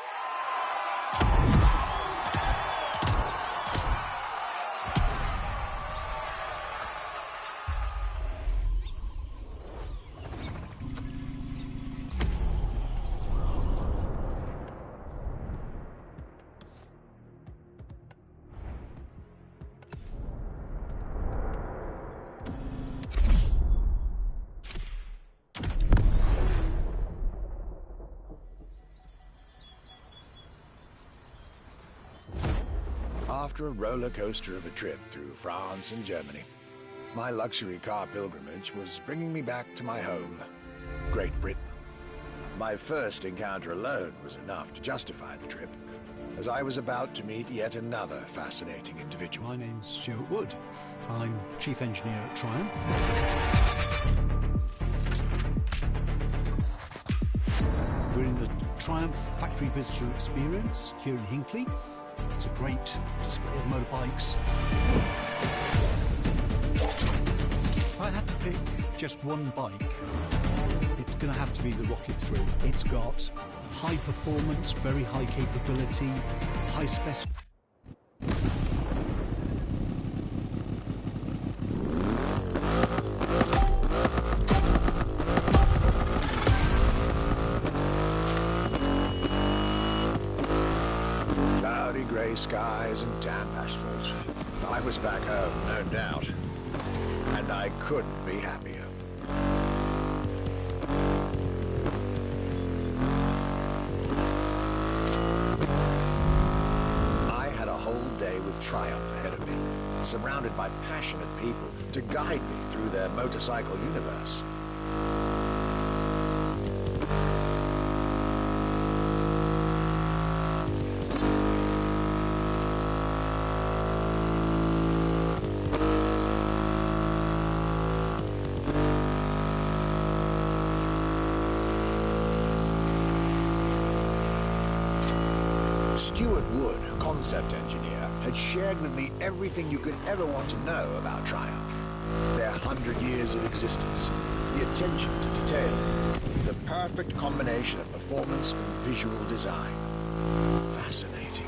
After a roller coaster of a trip through France and Germany, my luxury car pilgrimage was bringing me back to my home, Great Britain. My first encounter alone was enough to justify the trip, as I was about to meet yet another fascinating individual. My name's Stuart Wood. I'm Chief Engineer at Triumph. We're in the Triumph Factory Visitor Experience here in Hinckley. It's a great display of motorbikes. If I had to pick just one bike, it's going to have to be the Rocket 3. It's got high performance, very high capability, high spec. Cloudy grey skies and damp asphalt. I was back home, no doubt. And I couldn't be happier. I had a whole day with Triumph ahead of me, surrounded by passionate people to guide me through their motorcycle universe. Stuart Wood, concept engineer, had shared with me everything you could ever want to know about Triumph. Their 100 years of existence, the attention to detail, the perfect combination of performance and visual design. Fascinating.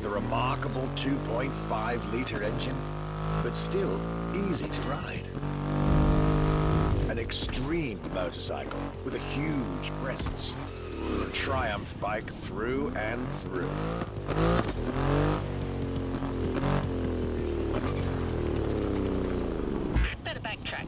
Remarkable 2.5-liter engine, but still easy to ride. An extreme motorcycle with a huge presence. A Triumph bike through and through. Better backtrack.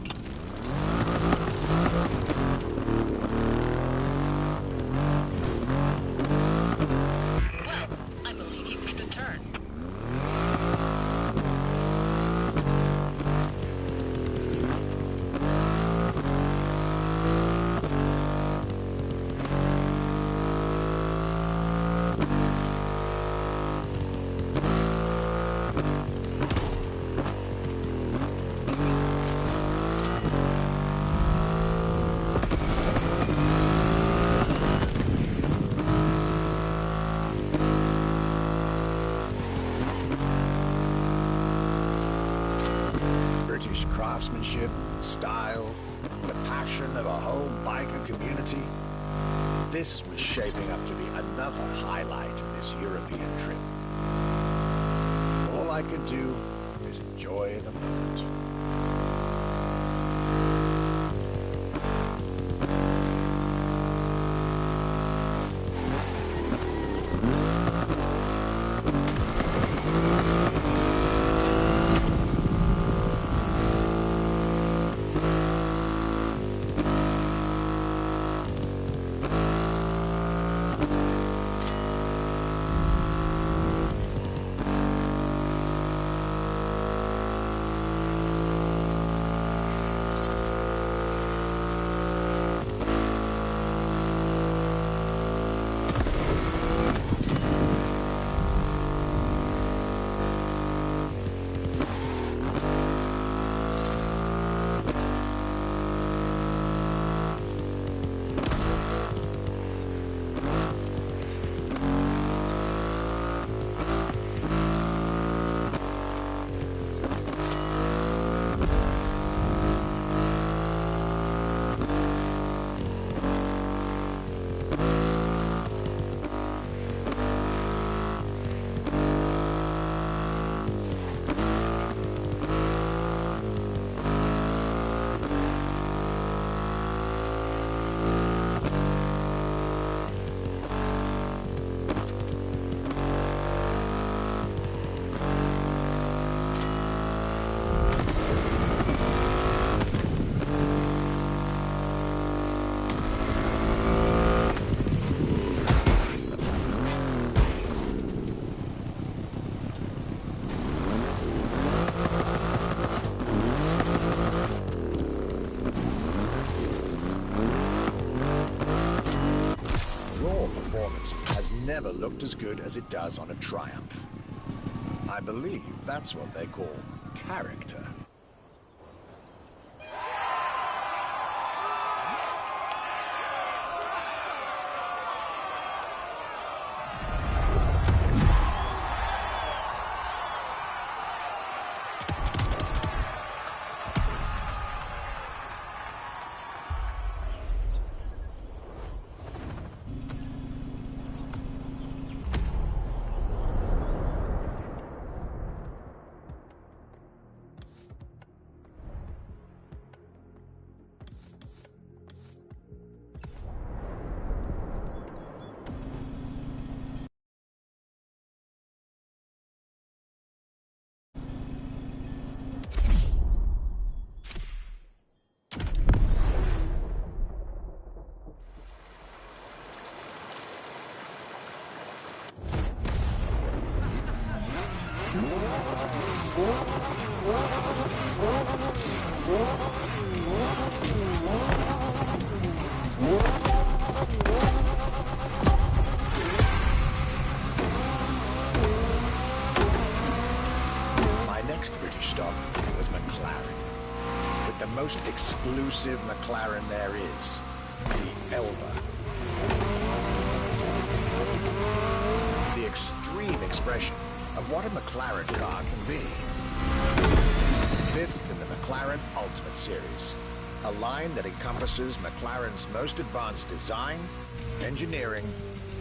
British craftsmanship, style, the passion of a whole biker community. This was shaping up to be another highlight of this European trip. All I could do is enjoy the moment. Has never looked as good as it does on a Triumph. I believe that's what they call character. My next British stop was McLaren, with the most exclusive McLaren there is, the Elva. The extreme expression of what a McLaren car can be. Fifth in the McLaren Ultimate Series, a line that encompasses McLaren's most advanced design, engineering,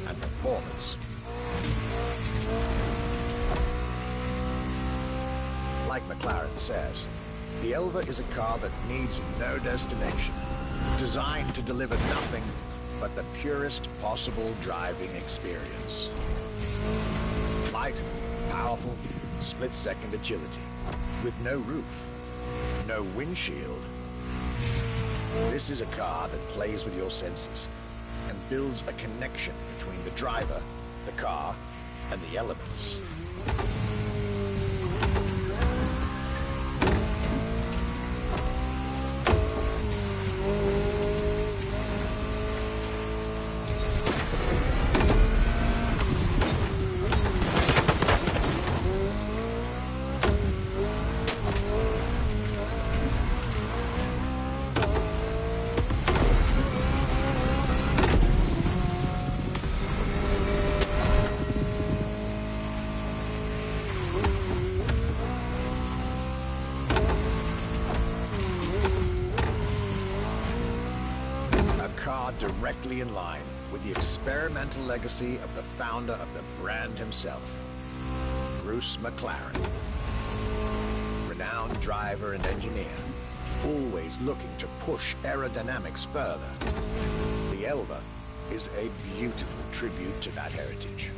and performance. Like McLaren says, the Elva is a car that needs no destination, designed to deliver nothing but the purest possible driving experience. Light, powerful, split-second agility, with no roof, no windshield. This is a car that plays with your senses and builds a connection between the driver, the car, and the elements. Directly in line with the experimental legacy of the founder of the brand himself, Bruce McLaren. Renowned driver and engineer, always looking to push aerodynamics further. The Elva is a beautiful tribute to that heritage.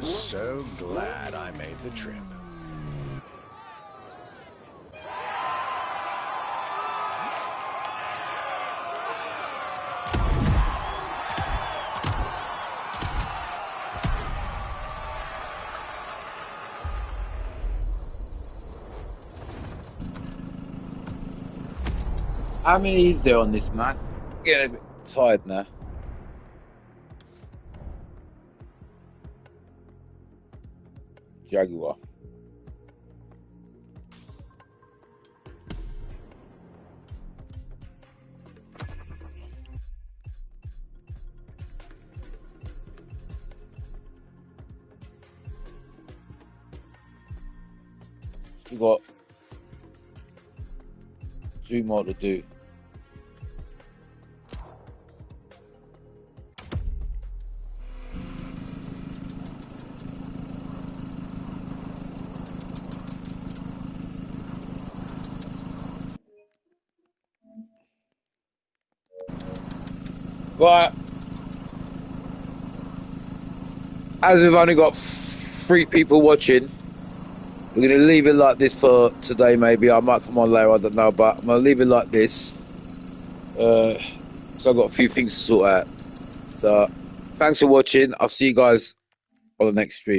So glad I made the trip. How many is there on this, man? I'm getting a bit tired now. Jaguar. We got 2 more to do. Right. As we've only got 3 people watching, we're going to leave it like this for today, maybe. I might come on later, I don't know, but I'm going to leave it like this. So I've got a few things to sort out. So, thanks for watching. I'll see you guys on the next stream.